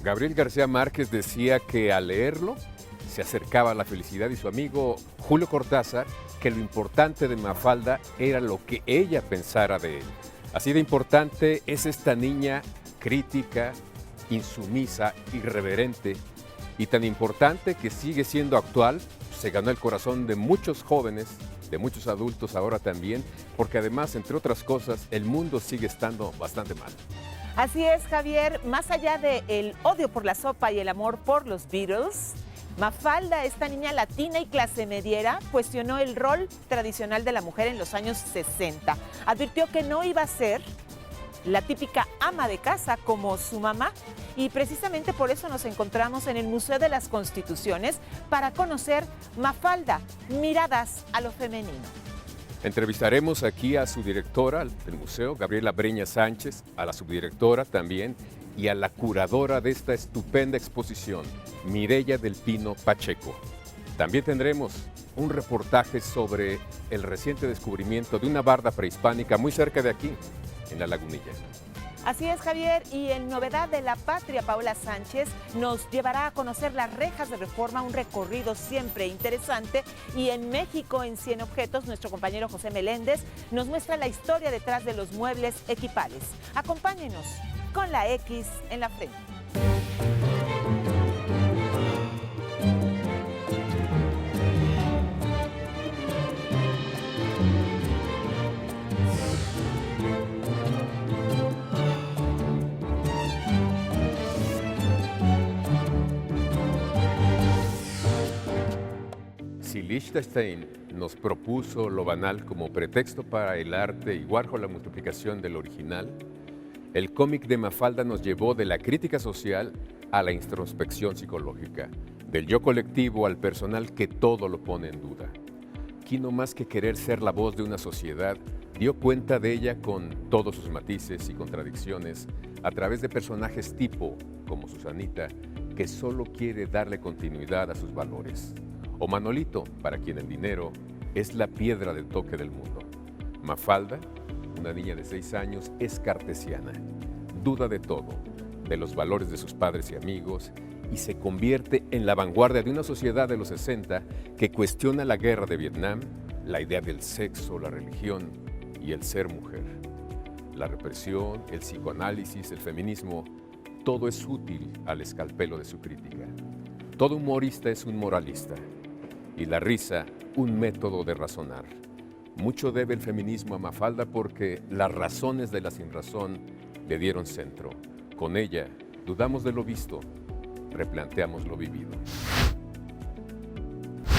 Gabriel García Márquez decía que al leerlo se acercaba a la felicidad y su amigo Julio Cortázar que lo importante de Mafalda era lo que ella pensara de él. Así de importante es esta niña crítica, insumisa, irreverente y tan importante que sigue siendo actual. Se ganó el corazón de muchos jóvenes, de muchos adultos ahora también, porque además, entre otras cosas, el mundo sigue estando bastante mal. Así es, Javier, más allá del odio por la sopa y el amor por los Beatles, Mafalda, esta niña latina y clase mediera, cuestionó el rol tradicional de la mujer en los años 60. Advirtió que no iba a ser la típica ama de casa como su mamá, y precisamente por eso nos encontramos en el Museo de las Constituciones para conocer Mafalda, miradas a lo femenino. Entrevistaremos aquí a su directora del museo, Gabriela Breña Sánchez, a la subdirectora también y a la curadora de esta estupenda exposición, Mireya del Pino Pacheco. También tendremos un reportaje sobre el reciente descubrimiento de una barda prehispánica muy cerca de aquí, en La Lagunilla. Así es, Javier, y en Novedad de la Patria, Paola Sánchez nos llevará a conocer las rejas de Reforma, un recorrido siempre interesante. Y en México, en 100 objetos, nuestro compañero José Meléndez nos muestra la historia detrás de los muebles equipales. Acompáñenos con la X en la frente. Si Liechtenstein nos propuso lo banal como pretexto para el arte y Warhol la multiplicación del original, el cómic de Mafalda nos llevó de la crítica social a la introspección psicológica, del yo colectivo al personal que todo lo pone en duda. Quino, más que querer ser la voz de una sociedad, dio cuenta de ella con todos sus matices y contradicciones a través de personajes tipo, como Susanita, que solo quiere darle continuidad a sus valores. O Manolito, para quien el dinero es la piedra de toque del mundo. Mafalda, una niña de 6 años, es cartesiana, duda de todo, de los valores de sus padres y amigos, y se convierte en la vanguardia de una sociedad de los 60 que cuestiona la guerra de Vietnam, la idea del sexo, la religión y el ser mujer. La represión, el psicoanálisis, el feminismo, todo es útil al escalpelo de su crítica. Todo humorista es un moralista, y la risa, un método de razonar. Mucho debe el feminismo a Mafalda porque las razones de la sinrazón le dieron centro. Con ella, dudamos de lo visto, replanteamos lo vivido.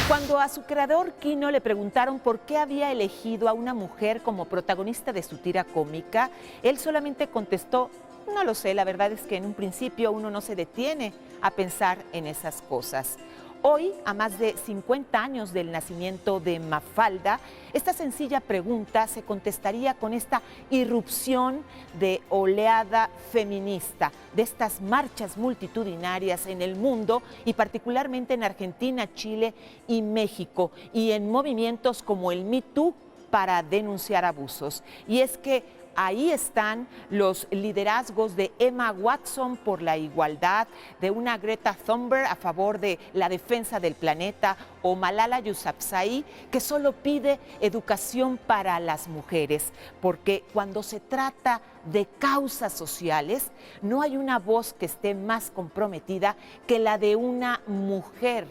Cuando a su creador Quino le preguntaron por qué había elegido a una mujer como protagonista de su tira cómica, él solamente contestó: no lo sé, la verdad es que en un principio uno no se detiene a pensar en esas cosas. Hoy, a más de 50 años del nacimiento de Mafalda, esta sencilla pregunta se contestaría con esta irrupción de oleada feminista, de estas marchas multitudinarias en el mundo y particularmente en Argentina, Chile y México, y en movimientos como el Me Too para denunciar abusos. Y es que ahí están los liderazgos de Emma Watson por la igualdad, de una Greta Thunberg a favor de la defensa del planeta, o Malala Yousafzai, que solo pide educación para las mujeres, porque cuando se trata de causas sociales, no hay una voz que esté más comprometida que la de una mujer,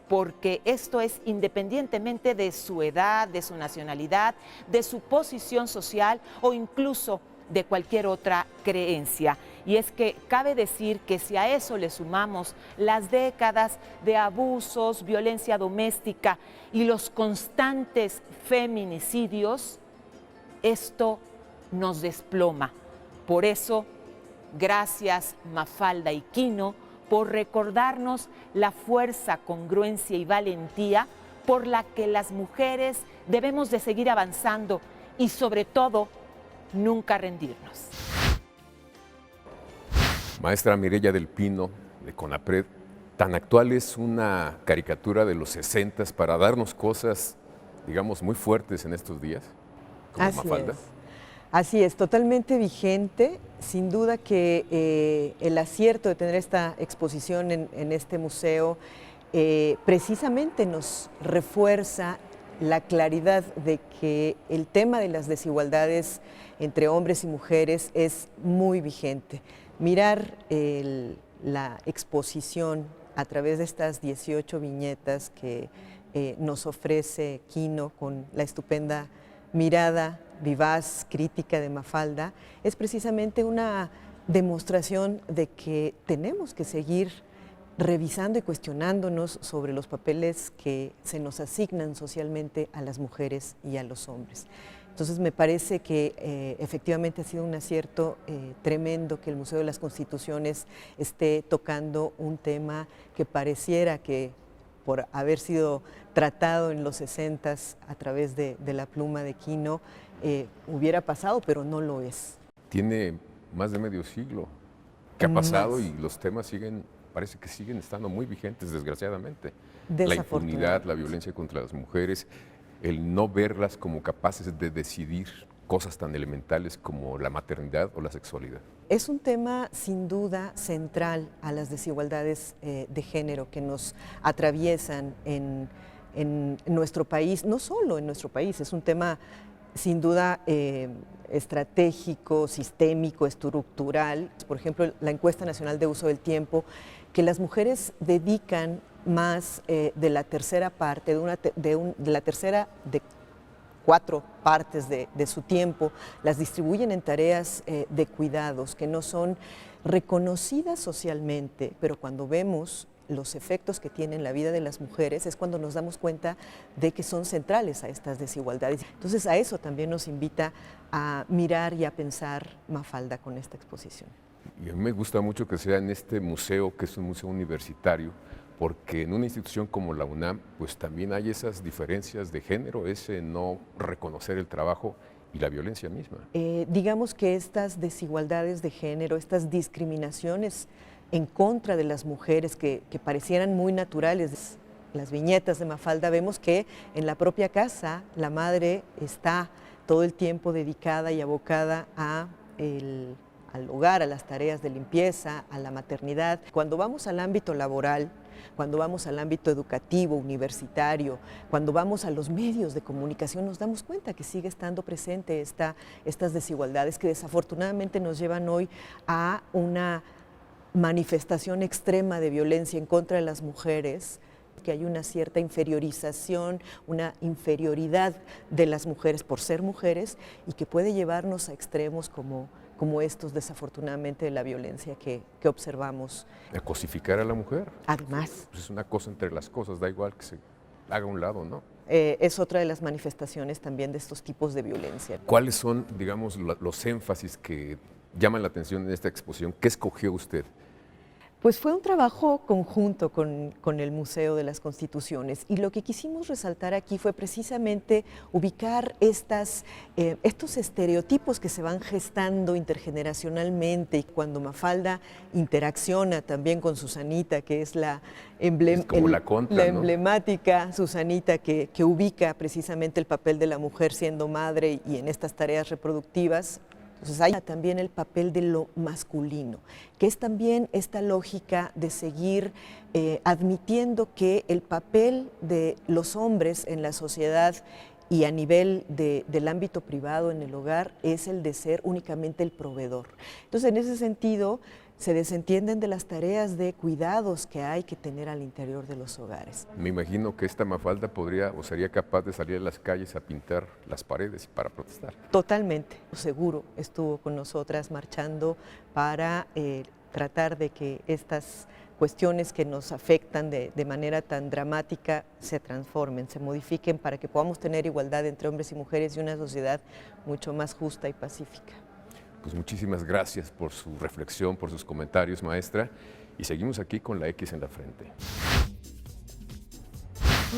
porque esto es independientemente de su edad, de su nacionalidad, de su posición social o incluso de cualquier otra creencia. Y es que cabe decir que si a eso le sumamos las décadas de abusos, violencia doméstica y los constantes feminicidios, esto nos desploma. Por eso, gracias Mafalda y Quino por recordarnos la fuerza, congruencia y valentía por la que las mujeres debemos de seguir avanzando y sobre todo, nunca rendirnos. Maestra Mireya del Pino, de CONAPRED, tan actual es una caricatura de los 60 para darnos cosas, digamos, muy fuertes en estos días, como Así Mafalda. es. Así es, totalmente vigente. Sin duda que el acierto de tener esta exposición en este museo precisamente nos refuerza la claridad de que el tema de las desigualdades entre hombres y mujeres es muy vigente. Mirar la exposición a través de estas 18 viñetas que nos ofrece Quino con la estupenda mirada vivaz, crítica de Mafalda, es precisamente una demostración de que tenemos que seguir revisando y cuestionándonos sobre los papeles que se nos asignan socialmente a las mujeres y a los hombres. Entonces me parece que efectivamente ha sido un acierto tremendo que el Museo de las Constituciones esté tocando un tema que pareciera que por haber sido tratado en los 60s a través de la pluma de Quino, hubiera pasado, pero no lo es. Tiene más de medio siglo que ha pasado y los temas parece que siguen estando muy vigentes, desgraciadamente. La impunidad, la violencia contra las mujeres, el no verlas como capaces de decidir cosas tan elementales como la maternidad o la sexualidad. Es un tema sin duda central a las desigualdades de género que nos atraviesan en nuestro país, no solo en nuestro país, es un tema sin duda estratégico, sistémico, estructural. Por ejemplo, la encuesta nacional de uso del tiempo, que las mujeres dedican más de la tercera parte, de 4 partes de su tiempo, las distribuyen en tareas de cuidados que no son reconocidas socialmente, pero cuando vemos los efectos que tienen en la vida de las mujeres es cuando nos damos cuenta de que son centrales a estas desigualdades. Entonces a eso también nos invita a mirar y a pensar Mafalda con esta exposición. Y a mí me gusta mucho que sea en este museo, que es un museo universitario, porque en una institución como la UNAM, pues también hay esas diferencias de género, ese no reconocer el trabajo y la violencia misma. Digamos que estas desigualdades de género, estas discriminaciones en contra de las mujeres que parecieran muy naturales, las viñetas de Mafalda, vemos que en la propia casa la madre está todo el tiempo dedicada y abocada al hogar, a las tareas de limpieza, a la maternidad. Cuando vamos al ámbito laboral, cuando vamos al ámbito educativo, universitario, cuando vamos a los medios de comunicación, nos damos cuenta que sigue estando presente estas desigualdades que desafortunadamente nos llevan hoy a una manifestación extrema de violencia en contra de las mujeres, que hay una cierta inferiorización, una inferioridad de las mujeres por ser mujeres y que puede llevarnos a extremos como estos, desafortunadamente, de la violencia que observamos. ¿A cosificar a la mujer? Además. Pues es una cosa entre las cosas, da igual que se haga a un lado, ¿no? Es otra de las manifestaciones también de estos tipos de violencia. ¿Cuáles son, digamos, los énfasis que llaman la atención en esta exposición? ¿Qué escogió usted? Pues fue un trabajo conjunto con el Museo de las Constituciones y lo que quisimos resaltar aquí fue precisamente ubicar estos estereotipos que se van gestando intergeneracionalmente y cuando Mafalda interacciona también con Susanita, que es la emblemática Susanita que ubica precisamente el papel de la mujer siendo madre y en estas tareas reproductivas. Entonces hay también el papel de lo masculino, que es también esta lógica de seguir admitiendo que el papel de los hombres en la sociedad y a nivel del ámbito privado en el hogar es el de ser únicamente el proveedor. Entonces en ese sentido se desentienden de las tareas de cuidados que hay que tener al interior de los hogares. Me imagino que esta Mafalda sería capaz de salir a las calles a pintar las paredes para protestar. Totalmente, seguro estuvo con nosotras marchando para tratar de que estas cuestiones que nos afectan de manera tan dramática se transformen, se modifiquen para que podamos tener igualdad entre hombres y mujeres y una sociedad mucho más justa y pacífica. Pues muchísimas gracias por su reflexión, por sus comentarios, maestra, y seguimos aquí con la X en la frente.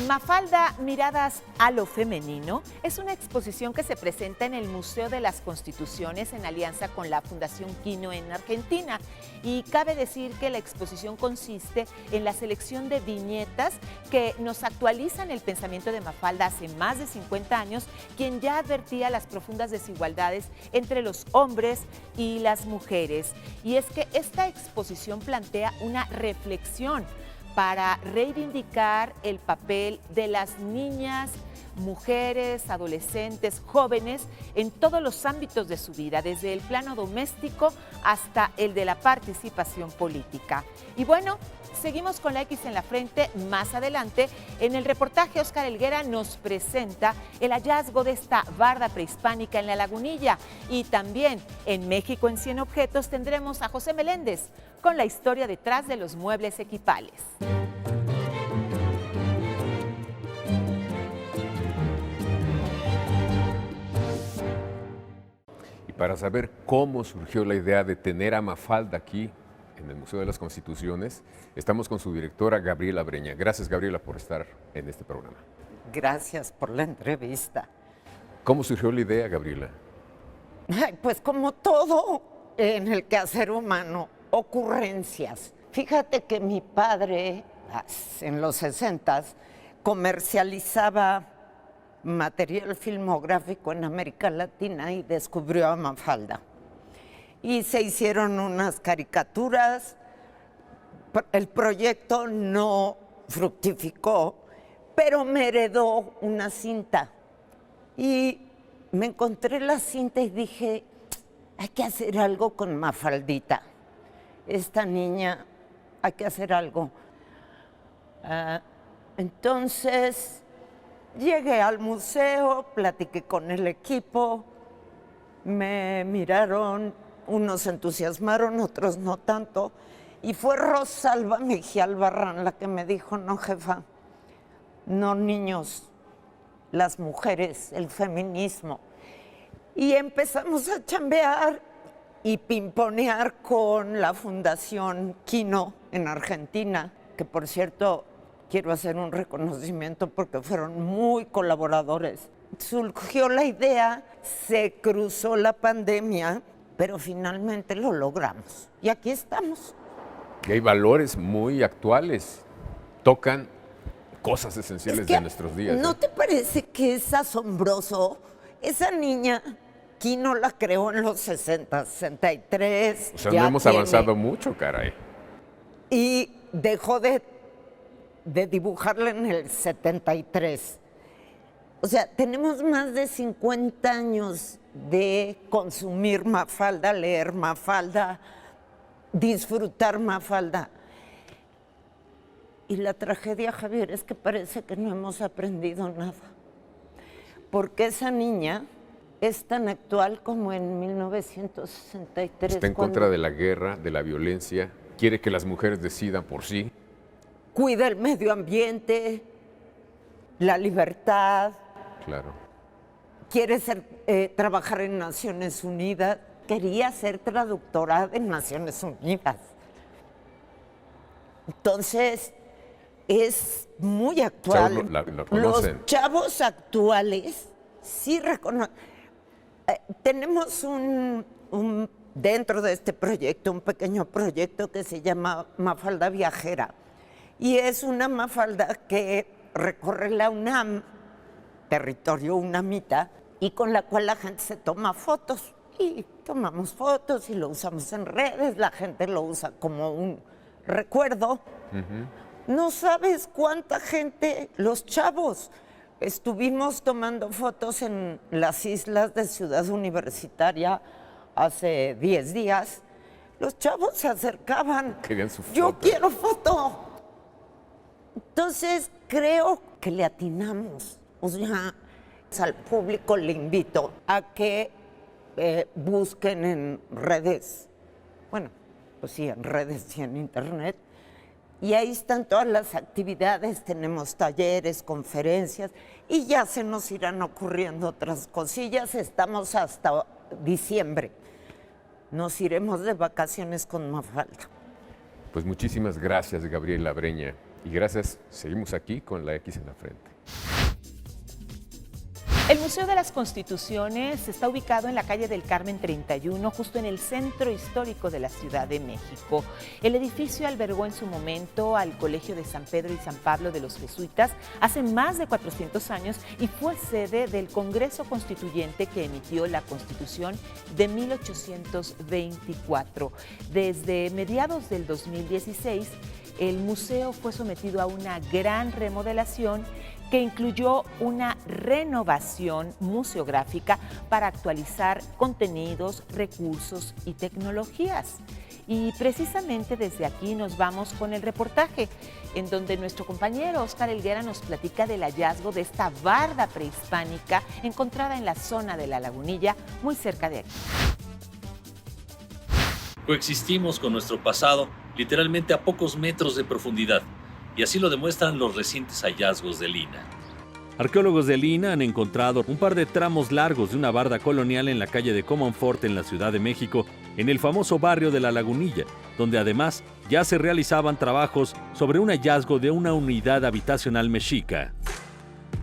Mafalda, miradas a lo femenino, es una exposición que se presenta en el Museo de las Constituciones en alianza con la Fundación Quino en Argentina. Y cabe decir que la exposición consiste en la selección de viñetas que nos actualizan el pensamiento de Mafalda hace más de 50 años, quien ya advertía las profundas desigualdades entre los hombres y las mujeres. Y es que esta exposición plantea una reflexión para reivindicar el papel de las niñas, mujeres, adolescentes, jóvenes en todos los ámbitos de su vida, desde el plano doméstico hasta el de la participación política. Y bueno, seguimos con la X en la frente. Más adelante, en el reportaje, Óscar Helguera nos presenta el hallazgo de esta barda prehispánica en La Lagunilla. Y también en México en 100 objetos tendremos a José Meléndez con la historia detrás de los muebles equipales. Y para saber cómo surgió la idea de tener a Mafalda aquí en el Museo de las Constituciones, estamos con su directora Gabriela Breña. Gracias, Gabriela, por estar en este programa. Gracias por la entrevista. ¿Cómo surgió la idea, Gabriela? Ay, pues como todo en el quehacer humano, ocurrencias. Fíjate que mi padre, en los 60s, comercializaba material filmográfico en América Latina y descubrió a Mafalda. Y se hicieron unas caricaturas. El proyecto no fructificó, pero me heredó una cinta. Y me encontré la cinta y dije, hay que hacer algo con Mafaldita. Esta niña, hay que hacer algo. Entonces, llegué al museo, platiqué con el equipo, me miraron, unos se entusiasmaron, otros no tanto, y fue Rosalba Mejía Albarrán la que me dijo, no, jefa, no niños, las mujeres, el feminismo. Y empezamos a chambear y pimponear con la Fundación Quino en Argentina, que por cierto quiero hacer un reconocimiento porque fueron muy colaboradores. Surgió la idea, se cruzó la pandemia, pero finalmente lo logramos. Y aquí estamos. Y hay valores muy actuales, tocan cosas esenciales de nuestros días. ¿No te parece que es asombroso? Esa niña, Quino la creó en los 60, 63. O sea, no hemos avanzado mucho, caray. Y dejó de dibujarla en el 73. O sea, tenemos más de 50 años de consumir Mafalda, leer Mafalda, disfrutar Mafalda. Y la tragedia, Javier, es que parece que no hemos aprendido nada. Porque esa niña es tan actual como en 1963. Está en contra de la guerra, de la violencia, quiere que las mujeres decidan por sí. Cuida el medio ambiente, la libertad. Claro. Quiere trabajar en Naciones Unidas. Quería ser traductora de Naciones Unidas. Entonces, es muy actual. Lo conocen. Los chavos actuales sí reconocen. Tenemos dentro de este proyecto, un pequeño proyecto que se llama Mafalda Viajera. Y es una Mafalda que recorre la UNAM, territorio unamita, y con la cual la gente se toma fotos. Y tomamos fotos y lo usamos en redes, la gente lo usa como un recuerdo. No sabes cuánta gente, los chavos, estuvimos tomando fotos en las islas de Ciudad Universitaria hace 10 días. Los chavos se acercaban. Querían su foto. Yo quiero foto. Entonces, creo que le atinamos. O sea, al público le invito a que busquen en redes, bueno, pues sí, en redes y en internet, y ahí están todas las actividades, tenemos talleres, conferencias, y ya se nos irán ocurriendo otras cosillas. Estamos hasta diciembre, nos iremos de vacaciones con Mafalda. Pues muchísimas gracias, Gabriela Breña. y gracias, seguimos aquí con la X en la frente. El Museo de las Constituciones está ubicado en la calle del Carmen 31, justo en el centro histórico de la Ciudad de México. El edificio albergó en su momento al Colegio de San Pedro y San Pablo de los Jesuitas hace más de 400 años y fue sede del Congreso Constituyente que emitió la Constitución de 1824. Desde mediados del 2016, el museo fue sometido a una gran remodelación que incluyó una renovación museográfica para actualizar contenidos, recursos y tecnologías. Y precisamente desde aquí nos vamos con el reportaje, en donde nuestro compañero Óscar Helguera nos platica del hallazgo de esta barda prehispánica encontrada en la zona de La Lagunilla, muy cerca de aquí. Coexistimos con nuestro pasado literalmente a pocos metros de profundidad, y así lo demuestran los recientes hallazgos de Lina. Arqueólogos de Lina han encontrado un par de tramos largos de una barda colonial en la calle de Comonfort en la Ciudad de México, en el famoso barrio de La Lagunilla, donde además ya se realizaban trabajos sobre un hallazgo de una unidad habitacional mexica.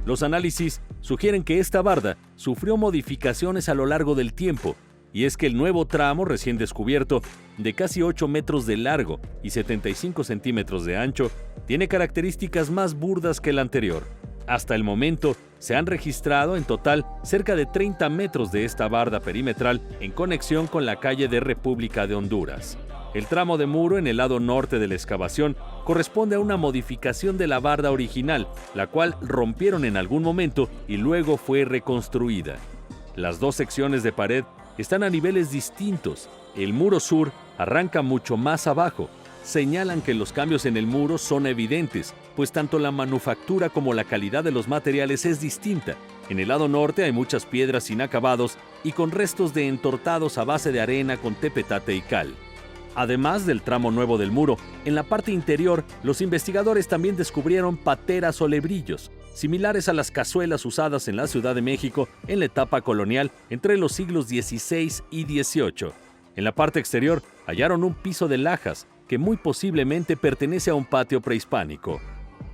Los análisis sugieren que esta barda sufrió modificaciones a lo largo del tiempo, y es que el nuevo tramo recién descubierto, de casi 8 metros de largo y 75 centímetros de ancho, tiene características más burdas que el anterior. Hasta el momento, se han registrado en total cerca de 30 metros de esta barda perimetral en conexión con la calle de República de Honduras. El tramo de muro en el lado norte de la excavación corresponde a una modificación de la barda original, la cual rompieron en algún momento y luego fue reconstruida. Las dos secciones de pared están a niveles distintos. El muro sur arranca mucho más abajo. Señalan que los cambios en el muro son evidentes, pues tanto la manufactura como la calidad de los materiales es distinta. En el lado norte hay muchas piedras inacabados y con restos de entortados a base de arena con tepetate y cal. Además del tramo nuevo del muro, en la parte interior los investigadores también descubrieron pateras o lebrillos, similares a las cazuelas usadas en la Ciudad de México en la etapa colonial entre los siglos XVI y XVIII. En la parte exterior hallaron un piso de lajas que muy posiblemente pertenece a un patio prehispánico.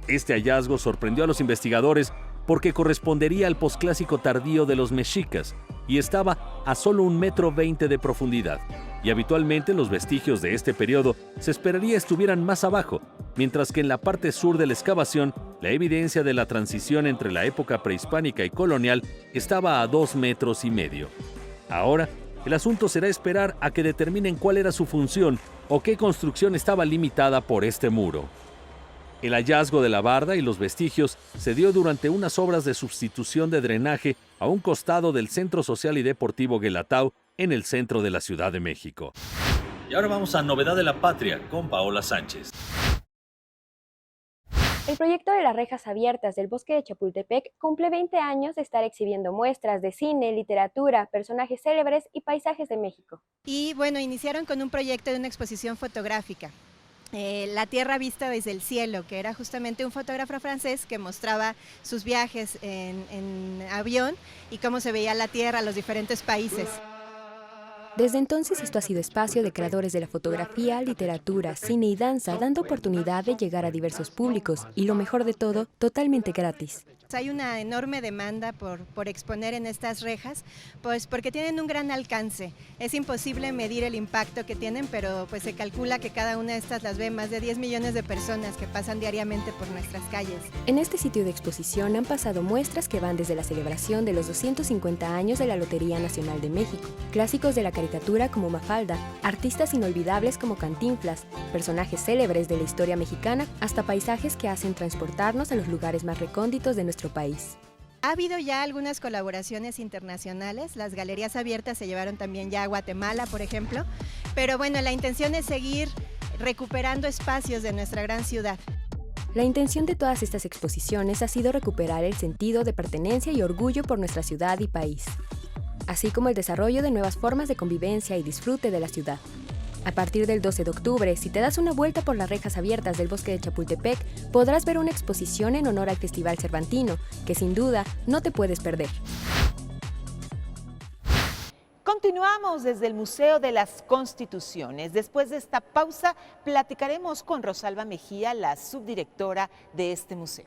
Este hallazgo sorprendió a los investigadores porque correspondería al posclásico tardío de los mexicas y estaba a solo 1,20 metros de profundidad. Y habitualmente los vestigios de este periodo se esperaría estuvieran más abajo, mientras que en la parte sur de la excavación, la evidencia de la transición entre la época prehispánica y colonial estaba a 2,5 metros. Ahora, el asunto será esperar a que determinen cuál era su función o qué construcción estaba limitada por este muro. El hallazgo de la barda y los vestigios se dio durante unas obras de sustitución de drenaje a un costado del Centro Social y Deportivo Guelatao, en el centro de la Ciudad de México. Y ahora vamos a Novedad de la Patria con Paola Sánchez. El proyecto de las rejas abiertas del Bosque de Chapultepec cumple 20 años de estar exhibiendo muestras de cine, literatura, personajes célebres y paisajes de México. Y bueno, iniciaron con un proyecto de una exposición fotográfica. La Tierra vista desde el cielo, que era justamente un fotógrafo francés que mostraba sus viajes en avión y cómo se veía la Tierra, los diferentes países. Desde entonces esto ha sido espacio de creadores de la fotografía, literatura, cine y danza, dando oportunidad de llegar a diversos públicos y lo mejor de todo, totalmente gratis. Hay una enorme demanda por exponer en estas rejas, pues porque tienen un gran alcance. Es imposible medir el impacto que tienen, pero pues se calcula que cada una de estas las ve más de 10 millones de personas que pasan diariamente por nuestras calles. En este sitio de exposición han pasado muestras que van desde la celebración de los 250 años de la Lotería Nacional de México, clásicos de la caricatura como Mafalda, artistas inolvidables como Cantinflas, personajes célebres de la historia mexicana, hasta paisajes que hacen transportarnos a los lugares más recónditos de nuestro país. Ha habido ya algunas colaboraciones internacionales, las galerías abiertas se llevaron también ya a Guatemala, por ejemplo, pero bueno, la intención es seguir recuperando espacios de nuestra gran ciudad. La intención de todas estas exposiciones ha sido recuperar el sentido de pertenencia y orgullo por nuestra ciudad y país, así como el desarrollo de nuevas formas de convivencia y disfrute de la ciudad. A partir del 12 de octubre, si te das una vuelta por las rejas abiertas del Bosque de Chapultepec, podrás ver una exposición en honor al Festival Cervantino, que sin duda no te puedes perder. Continúa Continuamos desde el Museo de las Constituciones. Después de esta pausa, platicaremos con Rosalba Mejía, la subdirectora de este museo.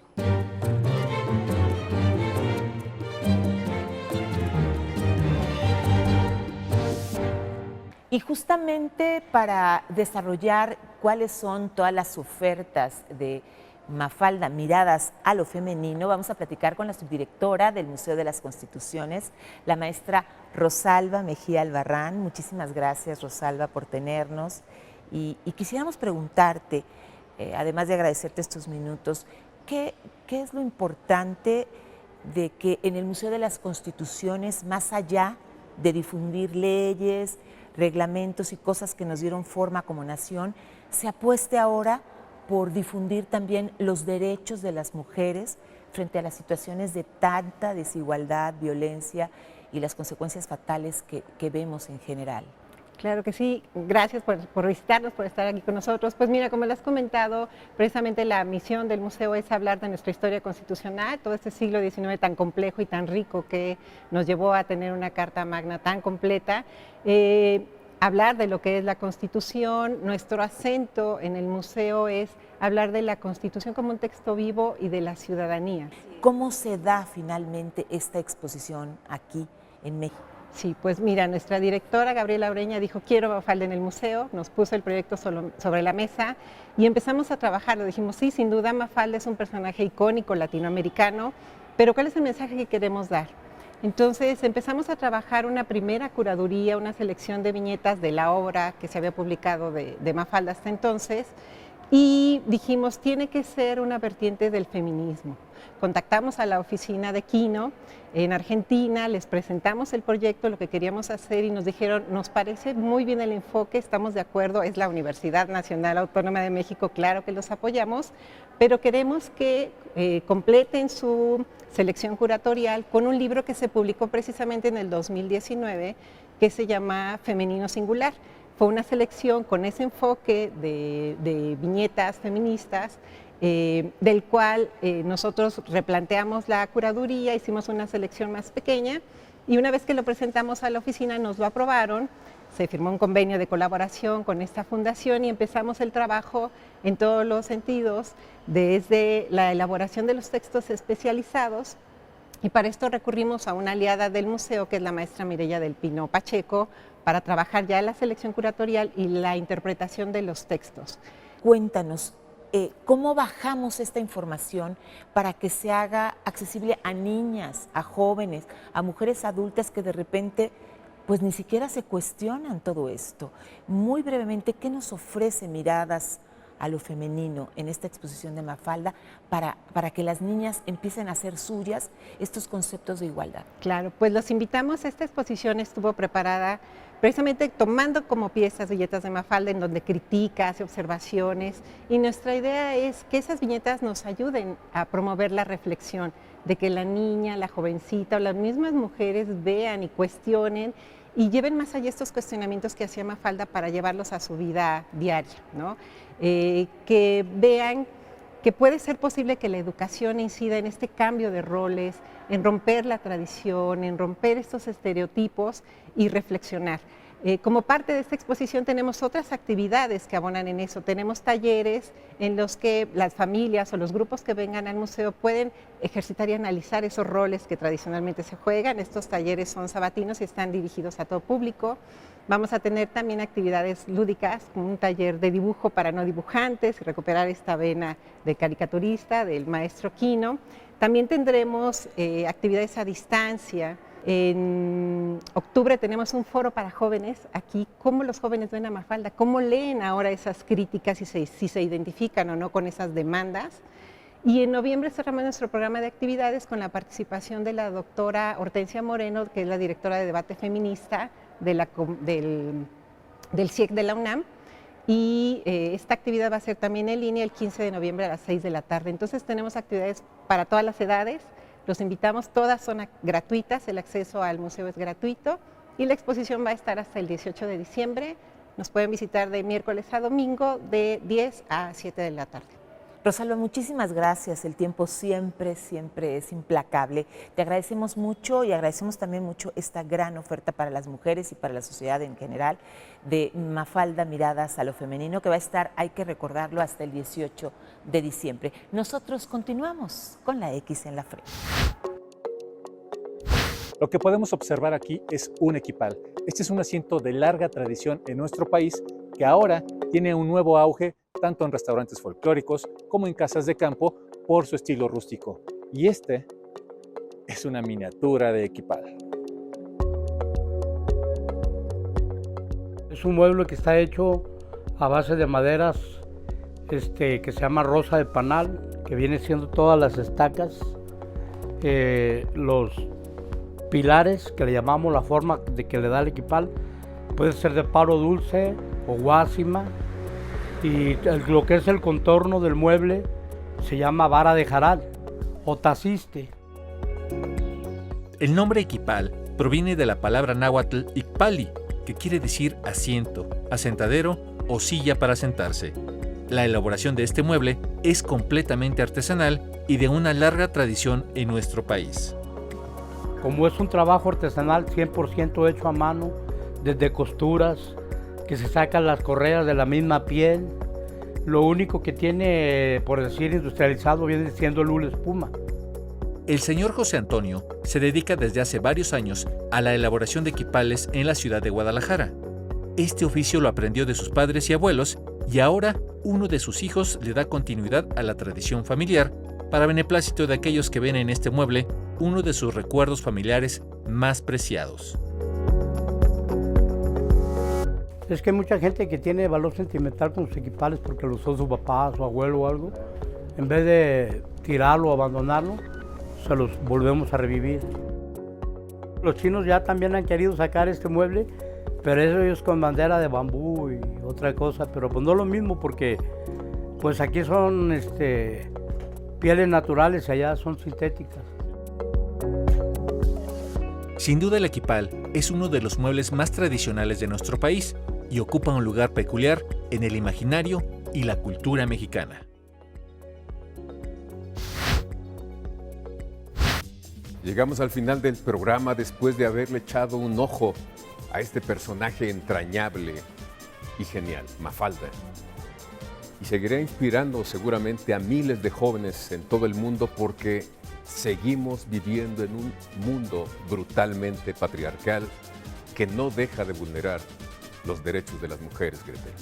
Y justamente para desarrollar cuáles son todas las ofertas de Mafalda miradas a lo femenino, vamos a platicar con la subdirectora del Museo de las Constituciones, la maestra Rosalba Mejía Albarrán. Muchísimas gracias, Rosalba, por tenernos. Y quisiéramos preguntarte, además de agradecerte estos minutos, ¿qué es lo importante de que en el Museo de las Constituciones, más allá de difundir leyes, reglamentos y cosas que nos dieron forma como nación, se apueste ahora por difundir también los derechos de las mujeres frente a las situaciones de tanta desigualdad, violencia y las consecuencias fatales que vemos en general? Claro que sí, gracias por visitarnos, por estar aquí con nosotros. Pues mira, como lo has comentado, precisamente la misión del museo es hablar de nuestra historia constitucional, todo este siglo XIX tan complejo y tan rico que nos llevó a tener una Carta Magna tan completa. Hablar de lo que es la Constitución, nuestro acento en el museo es hablar de la Constitución como un texto vivo y de la ciudadanía. ¿Cómo se da finalmente esta exposición aquí en México? Sí, pues mira, nuestra directora Gabriela Ureña dijo, quiero Mafalda en el museo, nos puso el proyecto sobre la mesa y empezamos a trabajarlo. Dijimos, sí, sin duda Mafalda es un personaje icónico latinoamericano, pero ¿cuál es el mensaje que queremos dar? Entonces empezamos a trabajar una primera curaduría, una selección de viñetas de la obra que se había publicado de Mafalda hasta entonces, y dijimos, tiene que ser una vertiente del feminismo. Contactamos a la oficina de Kino en Argentina, les presentamos el proyecto, lo que queríamos hacer, y nos dijeron, nos parece muy bien el enfoque, estamos de acuerdo, es la Universidad Nacional Autónoma de México, claro que los apoyamos, pero queremos que completen su selección curatorial con un libro que se publicó precisamente en el 2019, que se llama Femenino Singular. Fue una selección con ese enfoque de viñetas feministas, del cual nosotros replanteamos la curaduría, hicimos una selección más pequeña y una vez que lo presentamos a la oficina nos lo aprobaron, se firmó un convenio de colaboración con esta fundación y empezamos el trabajo en todos los sentidos, desde la elaboración de los textos especializados, y para esto recurrimos a una aliada del museo que es la maestra Mireya del Pino Pacheco, para trabajar ya la selección curatorial y la interpretación de los textos. Cuéntanos, ¿cómo bajamos esta información para que se haga accesible a niñas, a jóvenes, a mujeres adultas que de repente pues ni siquiera se cuestionan todo esto? Muy brevemente, ¿qué nos ofrece Miradas a lo femenino en esta exposición de Mafalda para que las niñas empiecen a hacer suyas estos conceptos de igualdad? Claro, pues los invitamos. Esta exposición estuvo preparada precisamente tomando como piezas viñetas de Mafalda, en donde critica, hace observaciones, y nuestra idea es que esas viñetas nos ayuden a promover la reflexión, de que la niña, la jovencita o las mismas mujeres vean y cuestionen y lleven más allá estos cuestionamientos que hacía Mafalda para llevarlos a su vida diaria, ¿no? Que vean que puede ser posible que la educación incida en este cambio de roles, en romper la tradición, en romper estos estereotipos y reflexionar. Como parte de esta exposición tenemos otras actividades que abonan en eso. Tenemos talleres en los que las familias o los grupos que vengan al museo pueden ejercitar y analizar esos roles que tradicionalmente se juegan. Estos talleres son sabatinos y están dirigidos a todo público. Vamos a tener también actividades lúdicas, como un taller de dibujo para no dibujantes, recuperar esta vena de caricaturista del maestro Kino. También tendremos actividades a distancia. En octubre tenemos un foro para jóvenes aquí, cómo los jóvenes ven a Mafalda, cómo leen ahora esas críticas y si se identifican o no con esas demandas. Y en noviembre cerramos nuestro programa de actividades con la participación de la doctora Hortensia Moreno, que es la directora de debate feminista del CIEC de la UNAM, y esta actividad va a ser también en línea el 15 de noviembre a las 6 de la tarde. Entonces tenemos actividades para todas las edades. Los invitamos, todas son gratuitas, el acceso al museo es gratuito y la exposición va a estar hasta el 18 de diciembre. Nos pueden visitar de miércoles a domingo de 10 a 7 de la tarde. Rosalba, muchísimas gracias. El tiempo siempre es implacable. Te agradecemos mucho y agradecemos también mucho esta gran oferta para las mujeres y para la sociedad en general de Mafalda Miradas a lo Femenino, que va a estar, hay que recordarlo, hasta el 18 de diciembre. Nosotros continuamos con la X en la frente. Lo que podemos observar aquí es un equipal. Este es un asiento de larga tradición en nuestro país que ahora tiene un nuevo auge tanto en restaurantes folclóricos como en casas de campo por su estilo rústico. Y este es una miniatura de equipal. Es un mueble que está hecho a base de maderas que se llama rosa de panal, que viene siendo todas las estacas, los pilares que le llamamos, la forma de que le da el equipal, puede ser de palo dulce o guásima, y lo que es el contorno del mueble se llama vara de jaral o taciste. El nombre equipal proviene de la palabra náhuatl icpali, que quiere decir asiento, asentadero o silla para sentarse. La elaboración de este mueble es completamente artesanal y de una larga tradición en nuestro país. Como es un trabajo artesanal 100% hecho a mano, desde costuras, que se sacan las correas de la misma piel, lo único que tiene, por decir, industrializado viene siendo el hule espuma. El señor José Antonio se dedica desde hace varios años a la elaboración de equipales en la ciudad de Guadalajara. Este oficio lo aprendió de sus padres y abuelos y ahora uno de sus hijos le da continuidad a la tradición familiar para beneplácito de aquellos que ven en este mueble uno de sus recuerdos familiares más preciados. Es que hay mucha gente que tiene valor sentimental con sus equipales porque lo usó su papá, su abuelo o algo. En vez de tirarlo o abandonarlo, se los volvemos a revivir. Los chinos ya también han querido sacar este mueble, pero eso es con bandera de bambú y otra cosa, pero pues no es lo mismo porque pues aquí son pieles naturales y allá son sintéticas. Sin duda el equipal es uno de los muebles más tradicionales de nuestro país y ocupa un lugar peculiar en el imaginario y la cultura mexicana. Llegamos al final del programa después de haberle echado un ojo a este personaje entrañable y genial, Mafalda. Y seguirá inspirando seguramente a miles de jóvenes en todo el mundo porque seguimos viviendo en un mundo brutalmente patriarcal que no deja de vulnerar los derechos de las mujeres, Gretel.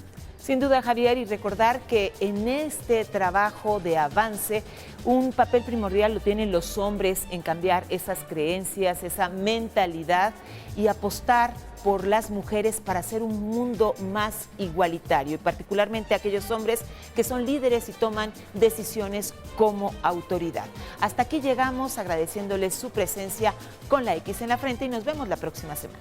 Sin duda, Javier, y recordar que en este trabajo de avance, un papel primordial lo tienen los hombres en cambiar esas creencias, esa mentalidad y apostar por las mujeres para hacer un mundo más igualitario, y particularmente aquellos hombres que son líderes y toman decisiones como autoridad. Hasta aquí llegamos agradeciéndoles su presencia con la X en la frente y nos vemos la próxima semana.